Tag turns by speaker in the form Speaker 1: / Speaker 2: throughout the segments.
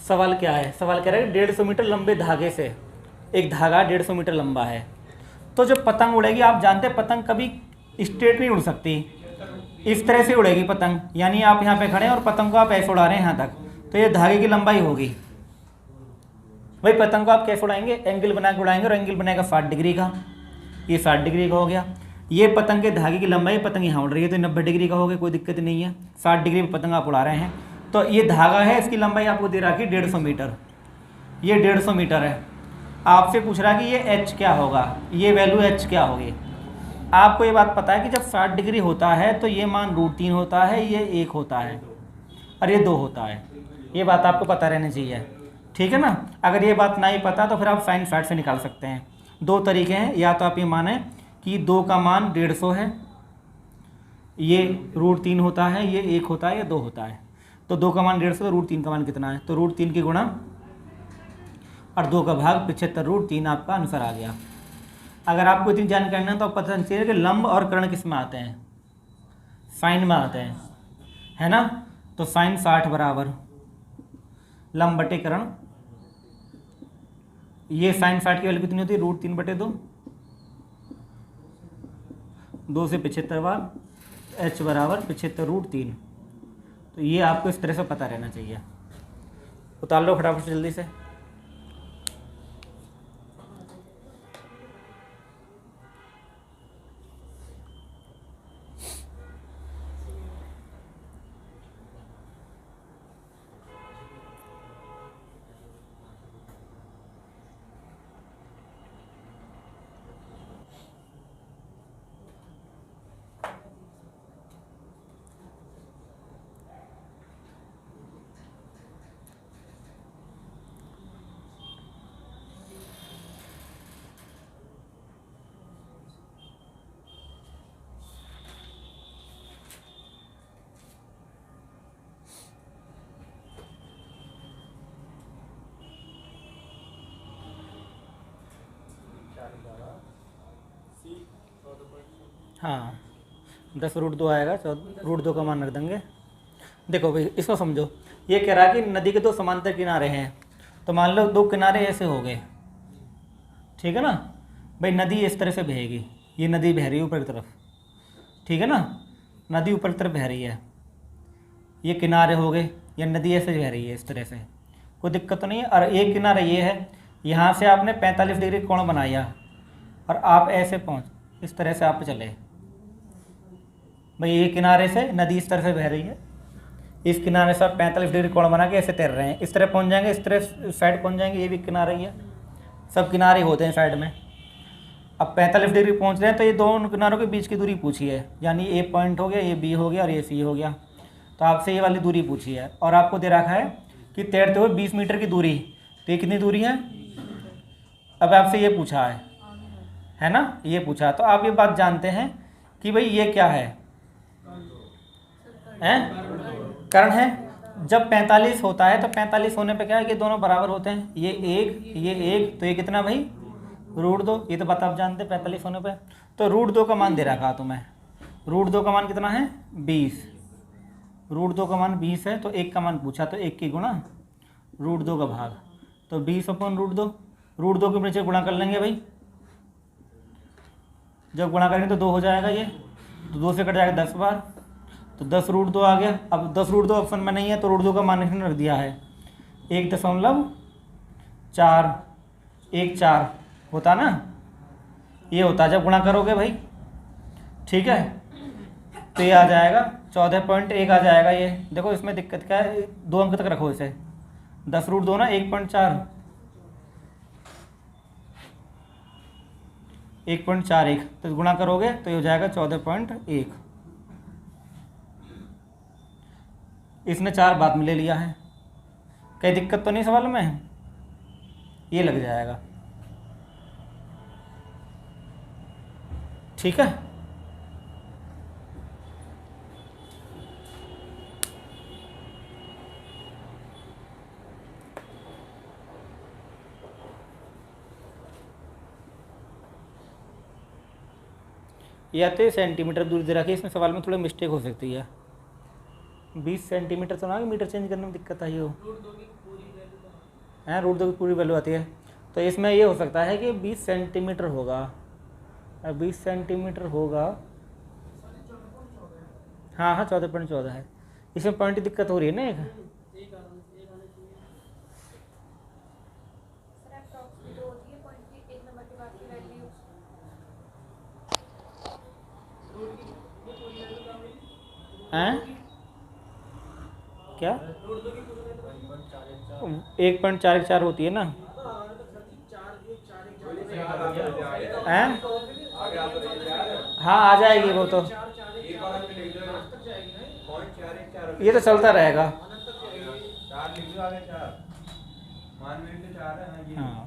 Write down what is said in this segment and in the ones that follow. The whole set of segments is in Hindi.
Speaker 1: सवाल क्या है, सवाल कह रहा है 150 मीटर लंबे धागे से, एक धागा 150 मीटर लंबा है, तो जो पतंग उड़ेगी, आप जानते हैं पतंग कभी स्ट्रेट नहीं उड़ सकती, इस तरह से उड़ेगी पतंग, यानी आप यहाँ पे खड़े हैं और पतंग को आप ऐसे उड़ा रहे हैं यहाँ तक, तो ये धागे की लंबाई होगी। भाई पतंग को आप कैसे उड़ाएंगे, एंगल बना के उड़ाएंगे, और एंगल बनाएगा 60 डिग्री का, ये 60 डिग्री का हो गया। ये पतंग के धागे की लंबाई, पतंग यहाँ उड़ रही है तो 90 डिग्री का हो गया, कोई दिक्कत नहीं है, 60 डिग्री में पतंग आप उड़ा रहे हैं। तो ये धागा है, इसकी लंबाई आपको दे रखी 150 मीटर, ये 150 मीटर है। आपसे पूछ रहा है कि ये एच क्या होगा, ये वैल्यू एच क्या होगी। आपको ये बात पता है कि जब 60 डिग्री होता है तो ये मान √3 होता है, ये 1 होता है और ये 2 होता है, ये बात आपको पता रहनी चाहिए, ठीक है ना। अगर ये बात नहीं पता तो फिर आप साइन फैट से निकाल सकते हैं। दो तरीके हैं, या तो आप ये माने कि 2 का मान 150 है, ये √3 होता है, ये 1 होता है, ये 2 होता है, तो 2 का मान 150, तो √3 का मान कितना है, तो √3 की गुणा और 2 का भाग 75√3 आपका आंसर आ गया। अगर आपको इतनी जानकारी ना, तो आप पता चलिए कि लंब और कर्ण किस में आते हैं, साइन में आते हैं, है ना। तो साइन 60 बराबर लंब बटे कर्ण, ये साइन 60 की वैल्यू कितनी होती है, √3/2, 2 से 75 बार, h बराबर 75√3। तो ये आपको इस तरह से पता रहना चाहिए। उतार लो फटाफट से जल्दी से। हाँ 10√2 आएगा, √2 का मान रख देंगे। देखो भाई इसको समझो, ये कह रहा है कि नदी के 2 समांतर किनारे हैं, तो मान लो 2 किनारे ऐसे हो गए, ठीक है ना। भाई नदी इस तरह से बहेगी, ये नदी बह रही है ऊपर की तरफ, ठीक है ना, नदी ऊपर की तरफ बह रही है, ये किनारे हो गए, या नदी ऐसे बह रही है इस तरह से, कोई दिक्कत तो नहीं है। और एक किनारा ये है, यहाँ से आपने 45 डिग्री कोण बनाया और आप ऐसे पहुँच इस तरह से आप चले, भाई ये किनारे से नदी इस तरह से बह रही है, इस किनारे से आप 45 डिग्री कोण बना के ऐसे तैर रहे हैं, इस तरह पहुंच जाएंगे, इस तरह साइड पहुंच जाएंगे, ये भी किनारा ही है, सब किनारे होते हैं साइड में। अब 45 डिग्री पहुंच रहे हैं तो ये दोनों किनारों के बीच की दूरी पूछी है, यानी ए पॉइंट हो गया, ये बी हो गया और ये सी हो गया, तो आपसे ये वाली दूरी पूछी है। और आपको दे रखा है कि तैरते हुए 20 मीटर की दूरी, तो ये कितनी दूरी है, अब आपसे ये पूछा है ना, ये पूछा। तो आप ये बात जानते हैं कि भाई ये क्या है, कर्ण है। जब 45 होता है तो 45 होने पे क्या है कि दोनों बराबर होते हैं, ये एक, तो ये कितना भाई √2, ये तो बात आप जानते हैं 45 होने पे। तो √2 का मान दे रखा तुम्हें, √2 का मान कितना है 20, √2 का मान 20 है, तो 1 का मान पूछा, तो 1 की गुणा √2 का भाग, तो 20/√2, √2 के नीचे गुणा कर लेंगे भाई, जब गुणा करेंगे तो 2 हो जाएगा, ये तो 2 से कट जाएगा 10 बार, तो 10√2 आ गया। अब 10√2 ऑप्शन में नहीं है तो √2 का मान इसने रख दिया है 1.414 होता ना, ये होता जब गुणा करोगे भाई, ठीक है। तो ये आ जाएगा 14.1 आ जाएगा। ये देखो इसमें दिक्कत क्या है, 2 अंक तक रखो इसे, 10√2 ना 1.4, 1.41, तो गुणा करोगे तो ये हो जाएगा 14.1। इसने 4 बाद में ले लिया है, कई दिक्कत तो नहीं सवाल में, ये लग जाएगा, ठीक है। या तो सेंटीमीटर दूरी दे रखी है, इसमें सवाल में थोड़ी मिस्टेक हो सकती है, 20 सेंटीमीटर तो ना, मीटर चेंज करने में दिक्कत आई हो। है, रूट 2 की पूरी वैल्यू आती है। तो इसमें ये हो सकता है कि 20 सेंटीमीटर होगा, 20 सेंटीमीटर होगा। हाँ हाँ 14.14 है। इसमें पॉइंट की दिक्कत हो रही है ना एक। हैं क्या 1.44 होती है ना। हैं हाँ आ जाएगी वो तो, ये तो चलता रहेगा। हाँ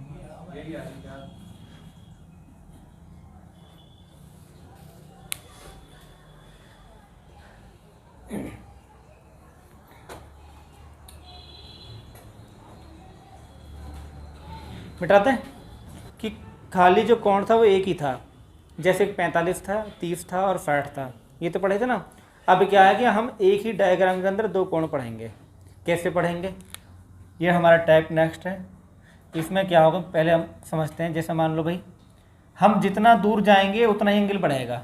Speaker 1: मिटाते हैं कि खाली जो कोण था वो एक ही था, जैसे 45 था, 30 था और 60 था, ये तो पढ़े थे ना। अब क्या है कि हम एक ही डायग्राम के अंदर दो कोण पढ़ेंगे। कैसे पढ़ेंगे, ये हमारा टाइप नेक्स्ट है। इसमें क्या होगा पहले हम समझते हैं। जैसे मान लो भाई हम जितना दूर जाएंगे उतना ही एंगल बढ़ेगा,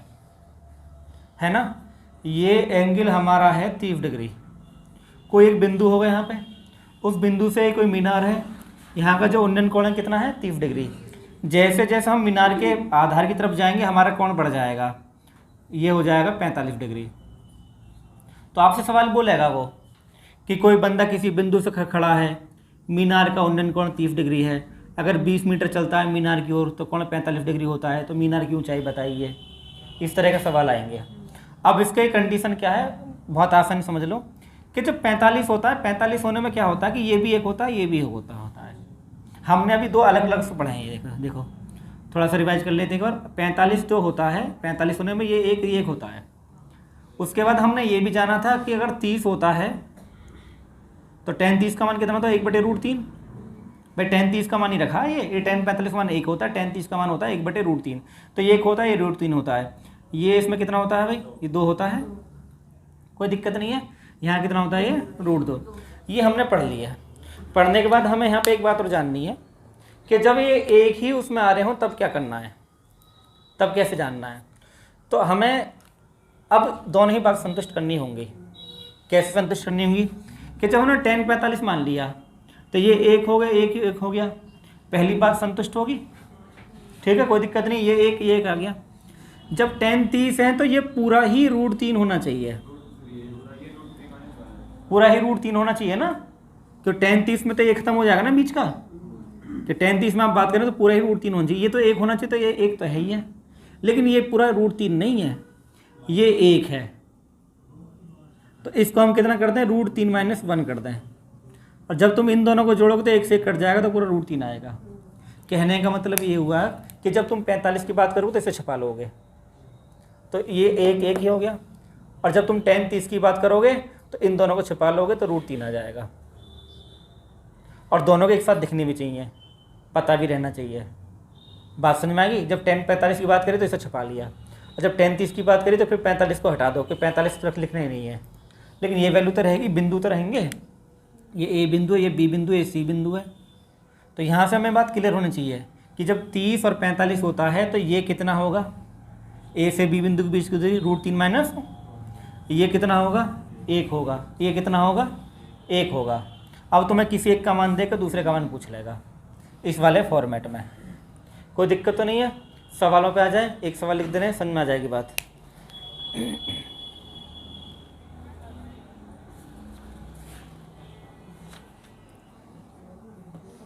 Speaker 1: है ना। ये एंगल हमारा है 30 डिग्री। कोई एक बिंदु होगा यहाँ पे, उस बिंदु से कोई मीनार है, यहाँ का जो उन्नयन कोण है कितना है 30 डिग्री। जैसे जैसे हम मीनार के आधार की तरफ जाएंगे हमारा कोण बढ़ जाएगा, ये हो जाएगा 45 डिग्री। तो आपसे सवाल बोलेगा वो कि कोई बंदा किसी बिंदु से खड़ा है, मीनार का उन्नयन कोण 30 डिग्री है, अगर 20 मीटर चलता है मीनार की ओर तो कोण 45 डिग्री होता है, तो मीनार की ऊंचाई बताइए। इस तरह का सवाल आएंगे। अब इसके कंडीशन क्या है, बहुत आसान समझ लो कि जब 45 होता है, 45 होने में क्या होता है कि ये भी एक होता है, ये भी एक होता है। हमने अभी दो अलग अलग से पढ़े हैं, देखो थोड़ा सा रिवाइज कर लेते हैं एक बार। 45 जो होता है, 45 होने में ये एक होता है। उसके बाद हमने ये भी जाना था कि अगर 30 होता है तो tan 30 का मान कितना होता है 1/√3। भाई tan 30 का मान ही रखा है, ये tan 45 का मान 1 होता है, tan 30 का मान होता है 1/√3। तो ये 1 होता है, ये √3 होता है। ये इसमें कितना होता है भाई, ये 2 होता है, कोई दिक्कत नहीं है। यहाँ कितना होता है, ये √2। ये हमने पढ़ लिया। पढ़ने के बाद हमें यहाँ पे एक बात और जाननी है कि जब ये एक ही उसमें आ रहे हों तब क्या करना है, तब कैसे जानना है। तो हमें अब दोनों ही बात संतुष्ट करनी होंगी। कैसे संतुष्ट करनी होंगी कि जब हमने tan 45 मान लिया तो ये एक हो गया, एक हो गया, पहली बात संतुष्ट होगी, ठीक है, कोई दिक्कत नहीं। ये एक आ गया। जब tan 30 है तो ये पूरा ही √3 होना चाहिए, पूरा ही √3 होना चाहिए ना। तो tan 30 में तो ये खत्म हो जाएगा ना बीच का, कि tan 30 में आप बात करें तो पूरा ही √3 होना चाहिए। ये तो एक होना चाहिए, तो ये एक तो है ही है, लेकिन ये पूरा √3 नहीं है, ये एक है। तो इसको हम कितना करते हैं, √3 - 1 करते हैं। और जब तुम इन दोनों को जोड़ोगे तो एक से एक कट जाएगा, तो पूरा √3 आएगा। कहने का मतलब ये हुआ कि जब तुम 45 की बात करोगे तो इसे छपा लोगे, तो ये एक ही हो गया। और जब तुम tan 30 की बात करोगे तो इन दोनों को छपा लोगे तो √3 आ जाएगा। और दोनों के एक साथ दिखने भी चाहिए, पता भी रहना चाहिए। बात समझ में आएगी। जब tan 45 की बात करें तो इसे छपा लिया, और जब tan 30 की बात करें तो फिर 45 को हटा दो, कि 45 तरफ लिखना ही नहीं है। लेकिन ये वैल्यू तो रहेगी, बिंदु तो रहेंगे। ये ए बिंदु है, ये बी बिंदु है, ये सी बिंदु है। तो यहाँ से हमें बात क्लियर होनी चाहिए कि जब 30 और 45 होता है तो ये कितना होगा, ए से बी बिंदु के बीच की दूरी √3 - ये कितना होगा, 1 होगा। ये कितना होगा, 1 होगा। अब तुम्हें किसी एक का मान देकर दूसरे का मान पूछ लेगा इस वाले फॉर्मेट में, कोई दिक्कत तो नहीं है। सवालों पे आ जाए, एक सवाल लिख देने, समझ में आ जाएगी बात।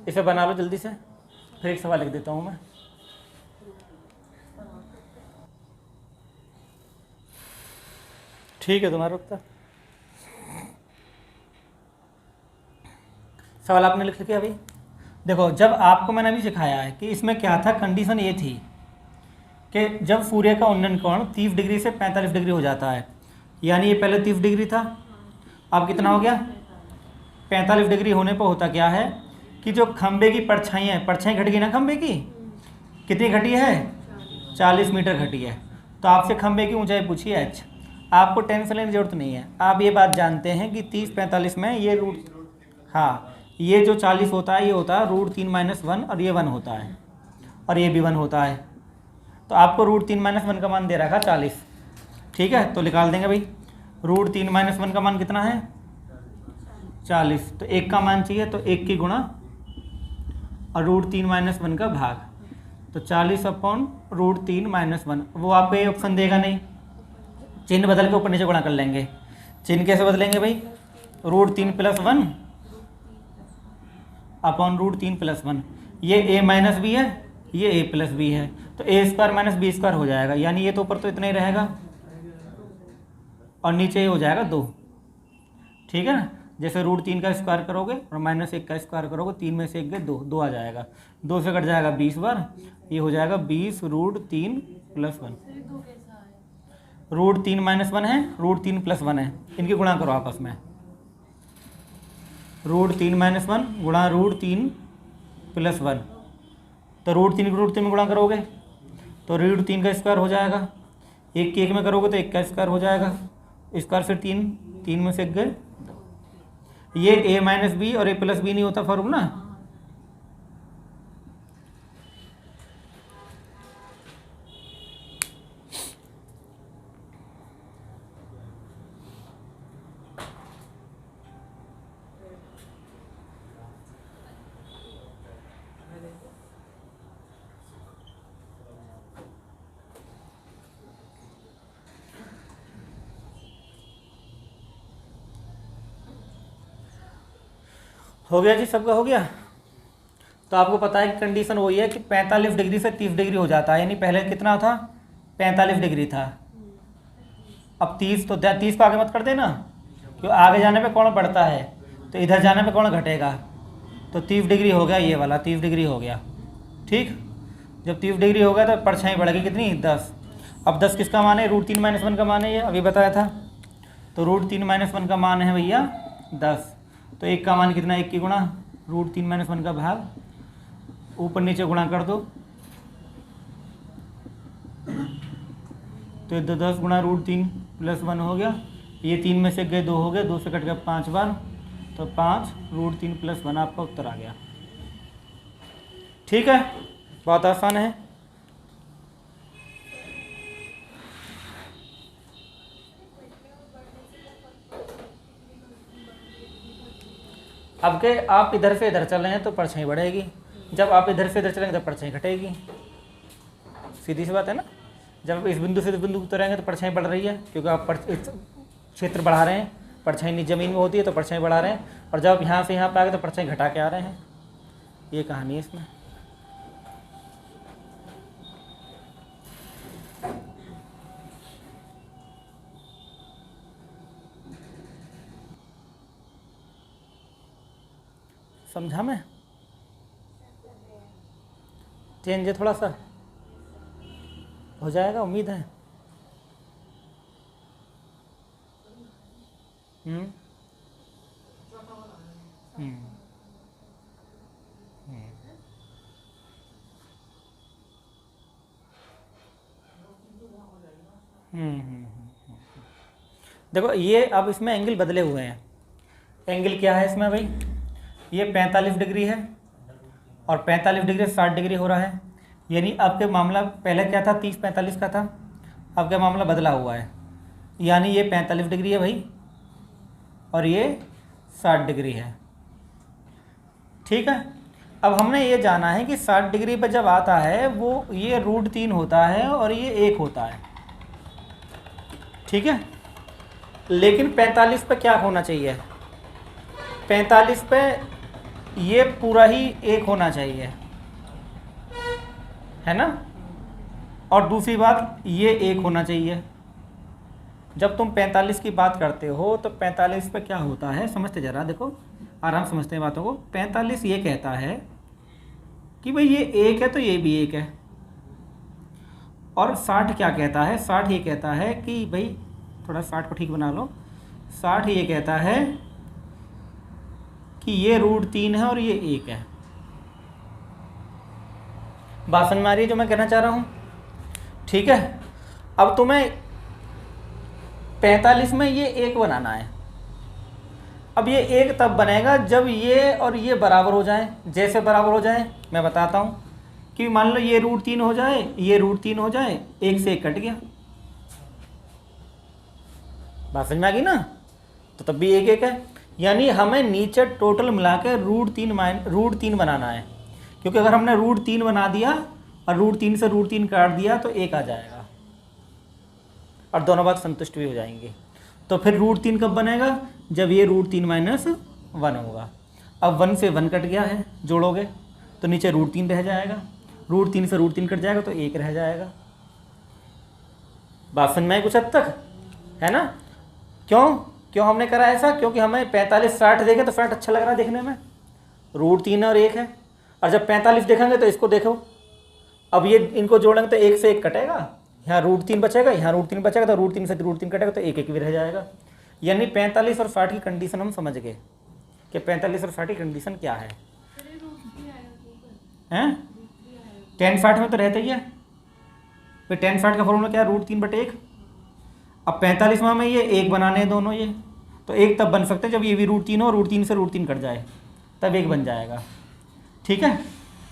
Speaker 1: इसे बना लो जल्दी से, फिर एक सवाल लिख देता हूँ मैं। ठीक है तुम्हारा उत्तर। सवाल आपने लिख लिया भाई। देखो जब आपको मैंने अभी सिखाया है कि इसमें क्या था, कंडीशन ये थी कि जब सूर्य का उन्नयन कोण 30 डिग्री से 45 डिग्री हो जाता है, यानी ये पहले 30 डिग्री था, अब कितना हो गया 45 डिग्री होने पर होता क्या है कि जो खंबे की परछाइयाँ, परछाई घट गई ना खंबे की, कितनी घटी है 40 मीटर घटी है। तो आपसे खंबे की ऊंचाई पूछी है h, आपको टेंशन लेने की जरूरत नहीं है। आप ये बात जानते हैं कि 30-45 में ये √, हाँ ये जो 40 होता है ये होता है √3 - 1 और ये 1 होता है और ये भी 1 होता है। तो आपको √3 - 1 का मान दे रखा 40, ठीक है। तो निकाल देंगे भाई, √3 - 1 का मान कितना है 40। तो 1 का मान चाहिए, तो 1 की गुणा और √3 - 1 का भाग। तो 40/√3 - 1। वो आपको ये ऑप्शन देगा नहीं, चिन्ह बदल के ऊपर नीचे गुणा कर लेंगे। चिन्ह कैसे बदलेंगे भाई, √3 + 1 अपॉन √3 + 1। ये a माइनस बी है, ये a प्लस बी है, तो a² - b² हो जाएगा, यानी ये तो ऊपर तो इतना ही रहेगा और नीचे ये हो जाएगा 2, ठीक है ना। जैसे √3 का स्क्वायर करोगे और -1 का स्क्वायर करोगे, 3 में से 1 गए 2, 2 आ जाएगा, 2 से कट जाएगा 20 बार, ये हो जाएगा 20 √3 + 1। √3 - 1 है, √3 + 1 है, इनकी गुणा करो आपस में। √3 - 1 गुणा √3 + 1, तो √3 को √3 में गुणा करोगे तो √3 का स्क्वायर हो जाएगा, 1 के 1 में करोगे तो 1 का स्क्वायर हो जाएगा, स्क्वायर फिर 3, 3 में से 1 गए। ये a - b और a + b नहीं होता फॉर्मूला, हो गया जी, सबका हो गया। तो आपको पता है कि कंडीशन वही है कि 45 डिग्री से 30 डिग्री हो जाता है, यानी पहले कितना था 45 डिग्री था, अब 30, तो 30 को आगे मत कर देना, क्यों आगे जाने पे कोण बढ़ता है तो इधर जाने पे कोण घटेगा। तो 30 डिग्री हो गया, ये वाला 30 डिग्री हो गया, ठीक। जब 30 डिग्री हो गया तो परछाई बढ़ेगी कितनी 10। अब 10 किसका मान है, √3 - 1 का मान है, ये अभी बताया था। तो √3 - 1 का मान है भैया 10, तो 1 का मान कितना, 1 की गुणा √3 - 1 का भाग, ऊपर नीचे गुणा कर दो, तो 10 गुणा √3 + 1 हो गया, ये 3 में से गए 2 हो गए, 2 से कट गया 5 बार, तो 5 √3 + 1 आपका उत्तर आ गया, ठीक है। बहुत आसान है। अब के आप इधर से इधर चल रहे हैं तो परछाई बढ़ेगी, जब आप इधर से इधर चलेंगे तो परछाई घटेगी, सीधी सी बात है ना। जब इस बिंदु से इस बिंदु उतरेंगे तो परछाई बढ़ रही है, क्योंकि आप क्षेत्र बढ़ा रहे हैं, परछाई नीचे ज़मीन में होती है तो परछाई बढ़ा रहे हैं, और जब यहाँ से यहाँ पे आ गए तो परछाई घटा के आ रहे हैं। ये कहानी है इसमें। समझा मैं, चेंज है थोड़ा सा, हो जाएगा उम्मीद है। देखो ये अब इसमें एंगल बदले हुए हैं। एंगल क्या है इसमें भाई, ये 45 डिग्री है और 45 डिग्री से 60 डिग्री हो रहा है, यानी आपके मामला पहले क्या था 30-45 का था, अब क्या मामला बदला हुआ है, यानी ये 45 डिग्री है भाई और ये 60 डिग्री है, ठीक है। अब हमने ये जाना है कि 60 डिग्री पर जब आता है वो ये √3 होता है और ये 1 होता है, ठीक है। लेकिन 45 पे क्या होना चाहिए, 45 पे ये पूरा ही 1 होना चाहिए, है ना। और दूसरी बात ये 1 होना चाहिए। जब तुम 45 की बात करते हो तो 45 पे क्या होता है समझते जरा, देखो आराम समझते हैं बातों को। 45 ये कहता है कि भाई ये 1 है तो ये भी 1 है, और 60 क्या कहता है, 60 ये कहता है कि भाई थोड़ा 60 को ठीक बना लो, 60 ये कहता है कि ये √3 है और ये 1 है। बात समझ में आ रही है जो मैं कहना चाह रहा हूँ, ठीक है। अब तुम्हें 45 में ये 1 बनाना है। अब ये एक तब बनेगा जब ये और ये बराबर हो जाए। जैसे बराबर हो जाए मैं बताता हूँ कि मान लो ये √3 हो जाए, ये √3 हो जाए, एक से एक कट गया। बात समझ में आ गई ना? तो तब भी एक एक है, यानी हमें नीचे टोटल मिला के √3 बनाना है, क्योंकि अगर हमने √3 बना दिया और √3 से √3 काट दिया तो एक आ जाएगा और दोनों बात संतुष्ट भी हो जाएंगे। तो फिर √3 कब बनेगा? जब ये √3 - 1 होगा। अब 1 से 1 कट गया है, जोड़ोगे तो नीचे √3 रह जाएगा, √3 से √3 कट जाएगा तो 1 रह जाएगा। बात समझ में आई कुछ हद तक, है ना? क्यों हमने करा ऐसा? क्योंकि हमें 45 60 देखे तो 60 अच्छा लग रहा है देखने में, √3 और 1 है। और जब 45 देखेंगे तो इसको देखो, अब ये इनको जोड़ेंगे तो 1 से 1 कटेगा, यहाँ √3 बचेगा, यहाँ √3 बचेगा, तो √3 से √3 कटेगा तो 1 1 भी रह जाएगा। यानी 45 और 60 की कंडीशन हम समझ गए कि 45 और 60 की कंडीशन क्या है। हैं 10 60 में तो रहता ही है, फिर 10 60 का फॉर्मूला क्या है? √3/1। अब 45 में ये 1 बनाने हैं दोनों, ये तो 1 तब बन सकते हैं जब ये भी √3 हो, √3 से √3 कट जाए, तब 1 बन जाएगा। ठीक है,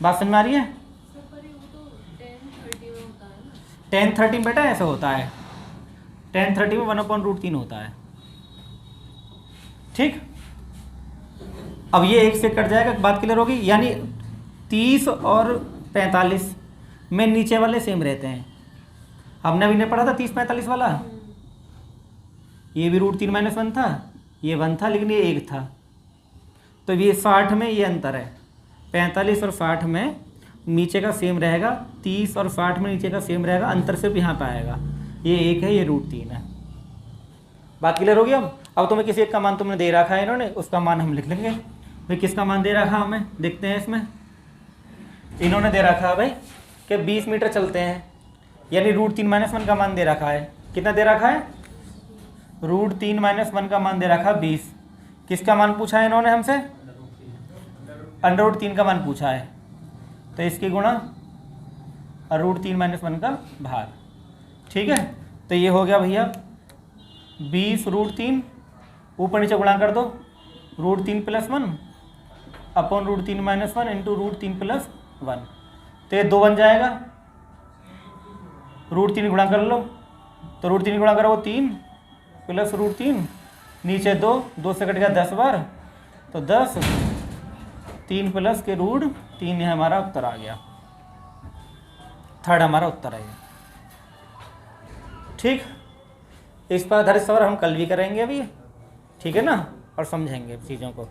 Speaker 1: बात समझ में आ रही है? 10-30 बेटा ऐसा होता है, 10-30 में 1/√3 होता है। ठीक, अब ये 1 से कट जाएगा, बात क्लियर होगी? यानी 30 और 45 में नीचे वाले सेम रहते हैं। हमने अभी नहीं पढ़ा था 30-45 वाला, ये भी √3 - 1 था, ये 1 था लेकिन ये 1 था, तो ये 60 में ये अंतर है। 45 और 60 में नीचे का सेम रहेगा, 30 और 60 में नीचे का सेम रहेगा, अंतर सिर्फ यहाँ पे आएगा, ये 1 है, ये √3 है। बात क्लियर हो गया? अब तुम्हें किसी एक का मान तुमने दे रखा है इन्होंने, उसका मान हम लिख लेंगे। भाई किसका मान दे रखा हमें, देखते हैं इसमें। इन्होंने दे रखा है भाई कि 20 मीटर चलते हैं, यानी √3 - 1 का मान दे रखा है। कितना दे रखा है? √3 - 1 का मान दे रखा है 20। किसका मान पूछा है इन्होंने हमसे? √3 का मान पूछा है, तो इसकी गुणा और √3 - 1 का भाग। ठीक है, तो ये हो गया भैया 20 √3, ऊपर नीचे गुणा कर दो, √3 + 1 अपॉन √3 - 1 इंटू √3 + 1, तो ये 2 बन जाएगा। √3 गुणा कर लो, तो √3 गुणा करो 3 प्लस √3, नीचे 2 से कट गया 10 बार, तो 10, 3 प्लस के √3, यह हमारा उत्तर आ गया, थर्ड हमारा उत्तर है। ठीक, इस पर आधारित सवाल हम कल भी करेंगे अभी, ठीक है ना, और समझेंगे चीज़ों को।